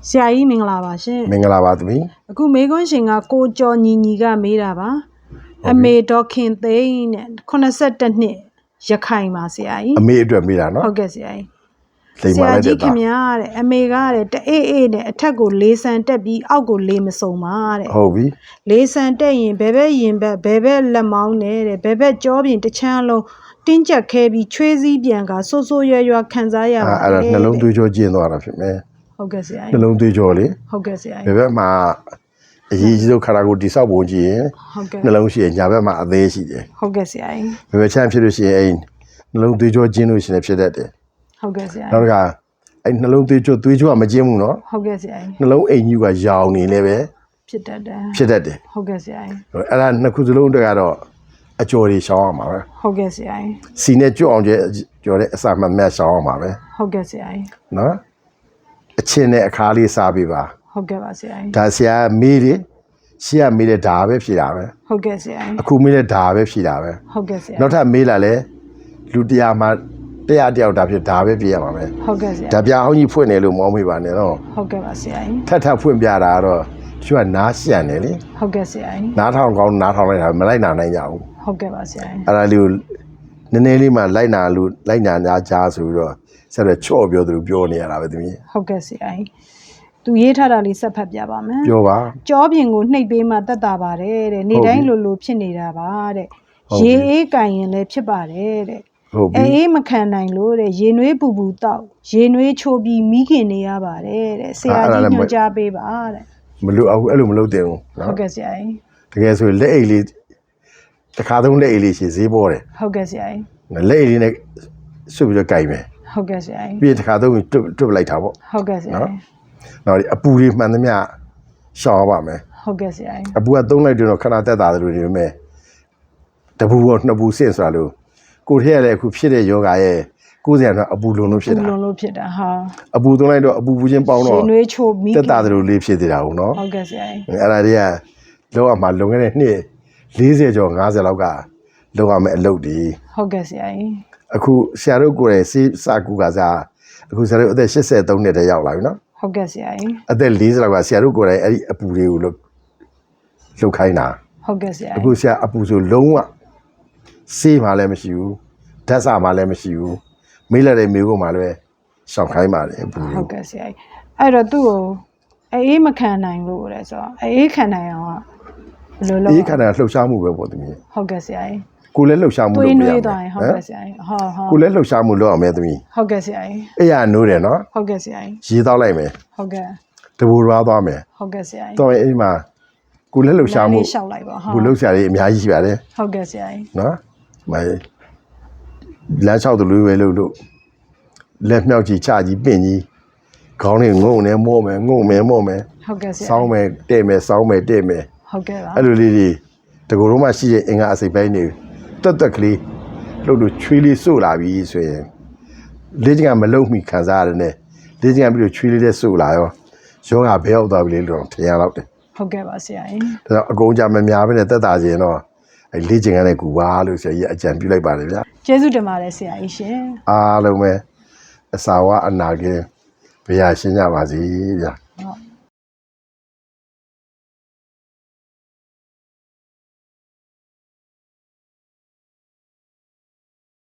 ဆရာကြီးမင်္ဂလာပါရှင်မင်္ဂလာပါသမီးအခုမေကွန်းရှင်ကကိုကျော်ညီကမေးတာပါအမေဒေါခင်သိန်းနဲ့82နှစ်ရခိုင်ပါဆရာကြီးအမေအတွက်မေးတာနော်ဟုတ်ကဲ့ဆရာကြီးဆရာကြီးခင်ဗျားတဲ့အမေကတဲ့တအေးအေးနဲ့အထက်ကိုလေးဆန်တက်ပြီးအောက်ကိုလေးမစုံပါတဲ့ဟုတ်ပြီလေးဆန်တက်ရင်ဘယ်ဘက်ရင်ဘက်ဘယ်ဘက်လက်မောင်းနဲ့တဲ့ဘယ်ဘက်ကြောပြင်တစ်ချမ်းလုံးတင်းကျပ်ခဲပြီးချွေးစည်းပြန်ကဆိုးဆိုးရွရွခံစားရပါတယ်အဲ့ဒါနှလုံးသွေးကြောကျင်းသွားတာဖြစ်မယ်ဟုတ်ကဲ့ဆရာနှလုံးသွေးကြောလေဟုတ်ကဲ့ဆရာဘယ်ဘက်မှာအရေးကြီးဆုံးခန္ဓာကိုယ်တိဆောက်ပုံကြည့်ရင်နှလုံးရှိရင်ညာဘက်မှာအသေးရှိတယ်ဟုတ်ကဲ့ဆရာဘယ်ဘက်ချမ်းဖြစ်လို့ရှိရင်အဲ့နှလုံးသွေးကြောကျင်းလို့ရှိရင်ဖြစ်တတ်တယ်ဟုတ်ကဲ့ဆရာနောက်ကအဲ့နှလုံးသွေးကြောကမကျင်းဘူးနော်ဟုတ်ကဲ့ဆရာနှလုံးအိမ်ကြီးကရောင်နေလဲပဲဖြစ်တတ်တယ်ဟုတ်ကဲ့ဆရာအဲ့ဒါနှစ်ခုစလုံးတွေကတော့အကျော်တွေရှောင်းအောင်ပါပဲဟုတ်ကဲ့ဆရာစီနဲ့ကြွအောင်ကြော်တဲ့အစာမှတ်မြတ်ရှောင်းအောင်ပါပဲဟုတ်ကဲ့ဆရာနော်အချင်းနဲ့အခါလေးစားပေးပါဟုတ်ကဲ့ပါဆရာဒါဆရာမေးတယ်ရှေ့ကမေးတဲ့ဒါပဲဖြေတာပဲဟုတ်ကဲ့ဆရာအခုမေးတဲ့ဒါပဲဖြေတာပဲဟုတ်ကဲ့ဆရာနောက်ထပ်မေးလာလဲလူတရားမှာတရားတယောက်ဒါဖြစ်ဒါပဲဖြေရမှာပဲဟုတ်ကဲ့ဆရာဒါပြအောင်ကြီးဖွင့်တယ်လို့မောမေးပါနဲ့နော်ဟုတ်ကဲ့ပါဆရာထပ်ဖွင့်ပြတာတော့သူကနားရှံတယ်လေဟုတ်ကဲ့ဆရာနားထောင်ကောင်းနားထောင်လိုက်တာမလိုက်နာနိုင်ကြဘူးဟုတ်ကဲ့ပါဆရာအဲ့ဒါလေးကိုနည်းနည်းလေးမှလိုက်နာညာကြားဆိုပြီးတော့ဆက်ပြီးချော့ပြောသူပြောနေရတာပဲသမီးဟုတ်ကဲ့ဆရာသူရေးထားတာလေးဆက်ဖတ်ပြပါမယ်ပြောပါကြောပြင်ကိုနှိပ်ပေးမှတက်တာပါတယ်တဲ့နေတိုင်းလိုဖြစ်နေတာပါတဲ့ရေအေးကင်ရင်လည်းဖြစ်ပါတယ်တဲ့အေးမခံနိုင်လို့တဲ့ရေနွေးပူတောက်ရေနွေးချိုးပြီးမိခင်နေရပါတယ်တဲ့ဆရာကြီးညွှန်ကြားပေးပါတဲ့မလို့အခုအဲ့လိုမလုပ်တင်ဘူးဟုတ်ကဲ့ဆရာတကယ်ဆိုလက်အိတ်လေးတစ်ခါသုံးလက်အိတ်လေးရှိဈေးပေါ်တယ်ဟုတ်ကဲ့ဆရာလက်အိတ်လေးနဲ့ဆွပြီးတော့ကြိုက်မယ်ဟုတ်ကဲ့ဆရာပြီးတစ်ခါသုံးပြီးတွတ်လိုက်တာပေါ့ဟုတ်ကဲ့ဆရာနော်ဒီအပူတွေမှန်သမျှရှောင်ပါမယ်ဟုတ်ကဲ့ဆရာအပူကသုံးလိုက်တော့ခဏတက်တာတွေနေမယ်တပူရောနှစ်ပူဆင့်ဆိုတာလို့ကိုထည့်ရတဲ့အခုဖြစ်တဲ့ယောဂရဲ့ကိုယ်စရာကအပူလုံးလို့ဖြစ်တာအပူလုံးလို့ဖြစ်တာဟာအပူသုံးလိုက်တော့အပူပူချင်းပေါင်းတော့နွေးချိုးမိတက်တာတွေလေးဖြစ်နေတာဟုတ်နော်ဟုတ်ကဲ့ဆရာအဲ့ဒါတွေကလောကမှာလုံခဲ့တဲ့နှစ်40ကျော်50လောက်ကလုံရမယ့်အလုပ်တွေဟုတ်ကဲ့ဆရာအခုဆရာတို့ကိုယ်ရဲ့စာကူကစားအခုဆရာတို့အသက်83နှစ်တည်းရောက်လာပြီနော်ဟုတ်ကဲ့ဆရာအသက်40လောက်ကဆရာတို့ကိုယ်တိုင်အဲ့ဒီအပူတွေကိုလှုပ်ခိုင်းတာဟုတ်ကဲ့ဆရာအခုဆရာအပူဆိုလုံးဝစေးမှလည်းမရှိဘူးဓာတ်စာမှလည်းမရှိဘူးမေးလိုက်တဲ့မေးခွန်းမှလည်းရှောင်ခိုင်းပါတယ်အပူဟုတ်ကဲ့ဆရာအဲ့တော့သူ့ကိုအေးမခံနိုင်လို့တဲ့ဆိုတော့အေးခံနိုင်အောင်ကဘယ်လိုလုပ်အေးခံနိုင်လှုပ်ရှားမှုပဲပေါ့တမီးဟုတ်ကဲ့ဆရာကိုလည်းလှုပ်ရှားမှုလုပ်ပြရမယ်ဟုတ်ကဲ့ဆရာဟုတ်ကိုလည်းလှုပ်ရှားမှုလုပ်အောင်မယ်တမီးဟုတ်ကဲ့ဆရာအေးရနိုးတယ်နော်ဟုတ်ကဲ့ဆရာရေးတော့လိုက်မယ်ဟုတ်ကဲ့တဘူရွာသွားမယ်ဟုတ်ကဲ့ဆရာတော့အဲ့ဒီမှာကိုလည်းလှုပ်ရှားမှုရှောက်လိုက်ပါကိုလှုပ်ရှားရေးအများကြီးရှိပါတယ်ဟုတ်ကဲ့ဆရာနော်မလမ်းလျှောက်သူလူပဲလို့လက်မြောက်ကြီးချကြီးပင့်ကြီးခေါင်းနဲ့ငုံနဲ့မော့မယ်ဟုတ်ကဲ့ဆရာစောင်းမယ်တဲ့မယ်စောင်းမယ်တဲ့မယ်ဟုတ်ကဲ့ပါအဲ့လိုလေးတွေတကူလုံးမှရှိတဲ့အင်္ဂါအစိပ်ပိုင်းတွေတွတ်ကလေးလှုပ်လို့ချွေးလေးစို့လာပြီဆိုရင်လေးချင်ကမလုံမီခံစားရတယ်နဲ့လေးချင်ကပြီးတော့ချွေးလေးနဲ့စို့လာရောယောဂဘဲရောက်သွားပြီလေလို့ထင်ရတော့တယ်ဟုတ်ကဲ့ပါဆရာဒါတော့အကုန်ကြမများပဲနဲ့တက်တာခြင်းတော့အဲ့လေးချင်ကလည်းကူပါလို့ဆရာကြီးအကြံပြုလိုက်ပါတယ်ဗျာကျေးဇူးတင်ပါတယ်ဆရာကြီးရှင်အားလုံးပဲအစာဝအနာကင်းဘုရားရှင်းကြပါစေဗျာဟုတ်